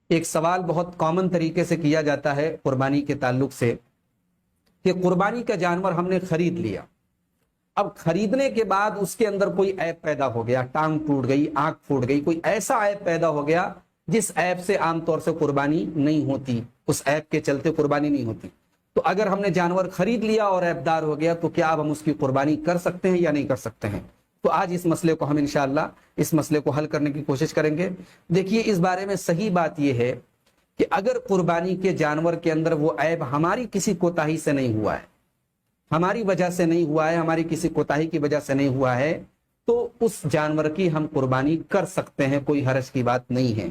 ایک سوال بہت کامن طریقے سے کیا جاتا ہے قربانی کے تعلق سے کہ قربانی کا جانور ہم نے خرید لیا، اب خریدنے کے بعد اس کے اندر کوئی عیب پیدا ہو گیا، ٹانگ ٹوٹ گئی، آنکھ پھوٹ گئی، کوئی ایسا عیب پیدا ہو گیا جس عیب سے عام طور سے قربانی نہیں ہوتی، اس عیب کے چلتے قربانی نہیں ہوتی، تو اگر ہم نے جانور خرید لیا اور عیب دار ہو گیا تو کیا اب ہم اس کی قربانی کر سکتے ہیں یا نہیں کر سکتے ہیں؟ تو آج اس مسئلے کو ہم انشاءاللہ اس مسئلے کو حل کرنے کی کوشش کریں گے۔ دیکھیے، اس بارے میں صحیح بات یہ ہے کہ اگر قربانی کے جانور کے اندر وہ عیب ہماری کسی کوتاہی سے نہیں ہوا ہے، ہماری وجہ سے نہیں ہوا ہے، ہماری کسی کوتاہی کی وجہ سے نہیں ہوا ہے، تو اس جانور کی ہم قربانی کر سکتے ہیں، کوئی حرج کی بات نہیں ہے۔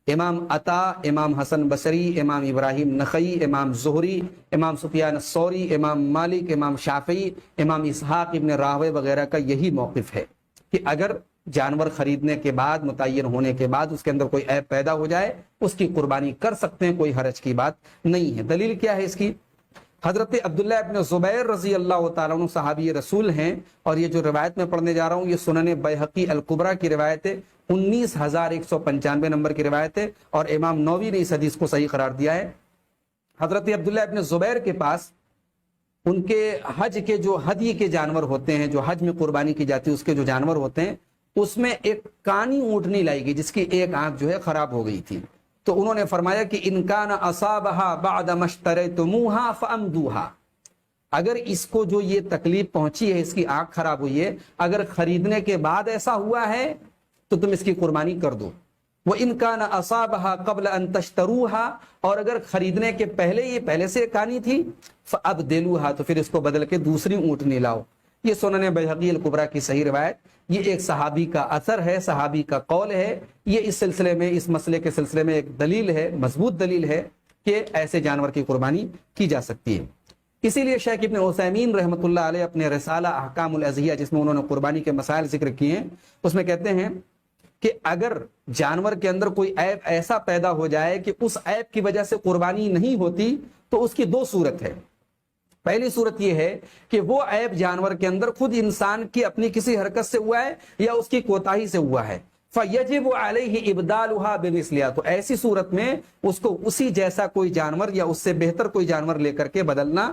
امام عطا، امام حسن بصری، امام ابراہیم نخعی، امام زہری، امام سفیان الثوری، امام مالک، امام شافعی، امام اسحاق ابن راہوے وغیرہ کا یہی موقف ہے کہ اگر جانور خریدنے کے بعد، متعین ہونے کے بعد اس کے اندر کوئی عیب پیدا ہو جائے، اس کی قربانی کر سکتے ہیں، کوئی حرج کی بات نہیں ہے۔ دلیل کیا ہے اس کی؟ حضرت عبداللہ ابن زبیر رضی اللہ تعالیٰ عنہ صحابی رسول ہیں، اور یہ جو روایت میں پڑھنے جا رہا ہوں یہ سنن بیہقی الکبریٰ کی روایت ہے، 19195 نمبر کی روایت ہے، اور امام نووی نے اس حدیث کو صحیح قرار دیا ہے۔ حضرت عبداللہ ابن زبیر کے پاس ان کے حج کے جو ہدی کے جانور ہوتے ہیں، جو حج میں قربانی کی جاتی ہے، اس کے جو جانور ہوتے ہیں، اس میں ایک کانی اونٹنی لائی گئی جس کی ایک آنکھ جو ہے خراب ہو گئی تھی، تو انہوں نے فرمایا کہ ان کان اصابھا بعد ما اشتریتموھا فامدوھا، اگر اس کو جو یہ تکلیف پہنچی ہے، اس کی آنکھ خراب ہوئی ہے، اگر خریدنے کے بعد ایسا ہوا ہے تو تم اس کی قربانی کر دو۔ وَإِن كَانَ أَصَابَهَا قَبْلَ أَن تَشْتَرُوهَا، اور اگر خریدنے کے پہلے یہ پہلے سے کانی تھی، فَأَبْدِلُوهَا، تو پھر اس کو بدل کے دوسری اونٹنی لاؤ۔ یہ سنن بیہقی الکبریٰ کی صحیح روایت، یہ ایک صحابی کا اثر ہے، صحابی کا قول ہے، یہ اس سلسلے میں، اس مسئلے کے سلسلے میں ایک دلیل ہے، مضبوط دلیل ہے کہ ایسے جانور کی قربانی کی جا سکتی ہے۔ اسی لیے شیخ ابن عثیمین رحمۃ اللہ علیہ اپنے رسالہ احکام الاضحیہ، جس میں انہوں نے قربانی کے مسائل ذکر کیے ہیں، اس میں کہتے ہیں کہ اگر جانور کے اندر کوئی عیب ایسا پیدا ہو جائے کہ اس عیب کی وجہ سے قربانی نہیں ہوتی، تو اس کی دو صورت ہے۔ پہلی صورت یہ ہے کہ وہ عیب جانور کے اندر خود انسان کی اپنی کسی حرکت سے ہوا ہے یا اس کی کوتاہی سے ہوا ہے، فَيَجِبُ عَلَيْهِ إِبْدَالُهَا بِمِثْلِهَا، تو ایسی صورت میں اس کو اسی جیسا کوئی جانور یا اس سے بہتر کوئی جانور لے کر کے بدلنا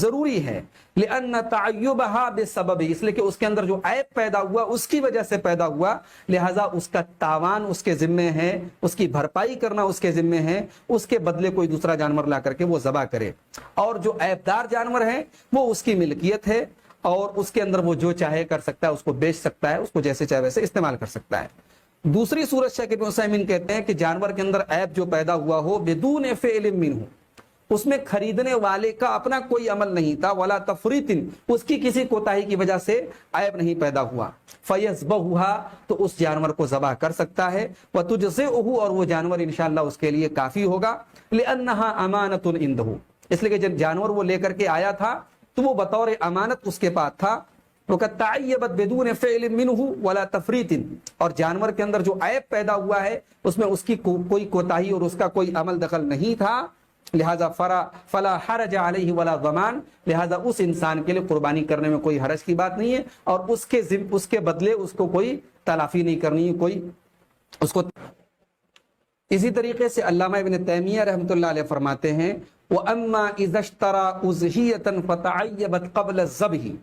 ضروری ہے۔ لِأَنَّ تَعَيُّبَهَا بِالسَّبَبِ، اس لیے کہ اس کے اندر جو عیب پیدا ہوا اس کی وجہ سے پیدا ہوا، لہٰذا اس کا تاوان اس کے ذمے ہے، اس کی بھرپائی کرنا اس کے ذمے ہے، اس کے بدلے کوئی دوسرا جانور لا کر کے وہ ذبح کرے۔ اور جو عیب دار جانور ہے وہ اس کی ملکیت ہے، اور اس کے اندر وہ جو چاہے کر سکتا ہے، اس کو بیچ سکتا ہے، اس کو جیسے چاہے ویسے استعمال کر سکتا ہے۔ دوسری صورت شیخ ابن عثیمین کہتے ہیں کہ جانور کے اندر عیب جو پیدا ہوا ہو بدون فعل منہ، اس میں خریدنے والے کا اپنا کوئی عمل نہیں تھا، ولا تفریط، اس کی کسی کوتاہی کی وجہ سے عیب نہیں پیدا ہوا، فیذبحھا، تو اس جانور کو ذبح کر سکتا ہے، وتجزئہ، اور وہ جانور انشاءاللہ اس کے لیے کافی ہوگا، لانھا امانۃ عندہ، اس لیے کہ جب جانور وہ لے کر کے آیا تھا تو وہ بطور امانت اس کے پاس تھا، وقد تعیبت بدون فعل منہ ولا تفریط، اور جانور کے اندر جو عیب پیدا ہوا ہے اس میں اس کی کوئی کوتاہی اور اس کا کوئی عمل دخل نہیں تھا، لہذا فلا حرج علیہ ولا ضمان، لہذا اس انسان کے لیے قربانی کرنے میں کوئی حرج کی بات نہیں ہے، اور اس کے بدلے اس کو کوئی تلافی نہیں کرنی ہے، کوئی اس کو۔ اسی طریقے سے علامہ ابن تیمیہ رحمۃ اللہ علیہ فرماتے ہیں وَأَمَّا إِذَا اشْتَرَىٰ أُضْحِيَّةً فَتَعَيَّبَتْ قَبْلَ الذَّبْحِ،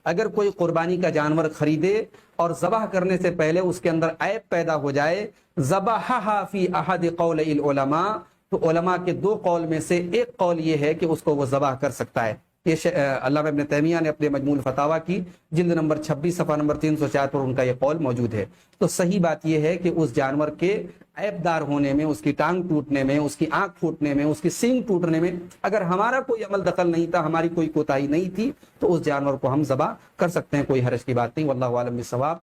اگر کوئی قربانی کا جانور خریدے اور ذبح کرنے سے پہلے اس کے اندر عیب پیدا ہو جائے، ذبحھا فی احد قولي العلماء، تو علماء کے دو قول میں سے ایک قول یہ ہے کہ اس کو وہ ذبح کر سکتا ہے۔ یہ علامہ ابن تیمیہ نے اپنے مجموع الفتاویٰ کی جلد نمبر 26 صفحہ نمبر 304 پر ان کا یہ قول موجود ہے۔ تو صحیح بات یہ ہے کہ اس جانور کے عیب دار ہونے میں، اس کی ٹانگ ٹوٹنے میں، اس کی آنکھ پھوٹنے میں، اس کی سینگ ٹوٹنے میں اگر ہمارا کوئی عمل دخل نہیں تھا، ہماری کوئی کوتاہی نہیں تھی، تو اس جانور کو ہم ذبح کر سکتے ہیں، کوئی حرج کی بات نہیں۔ واللہ اعلم بالصواب۔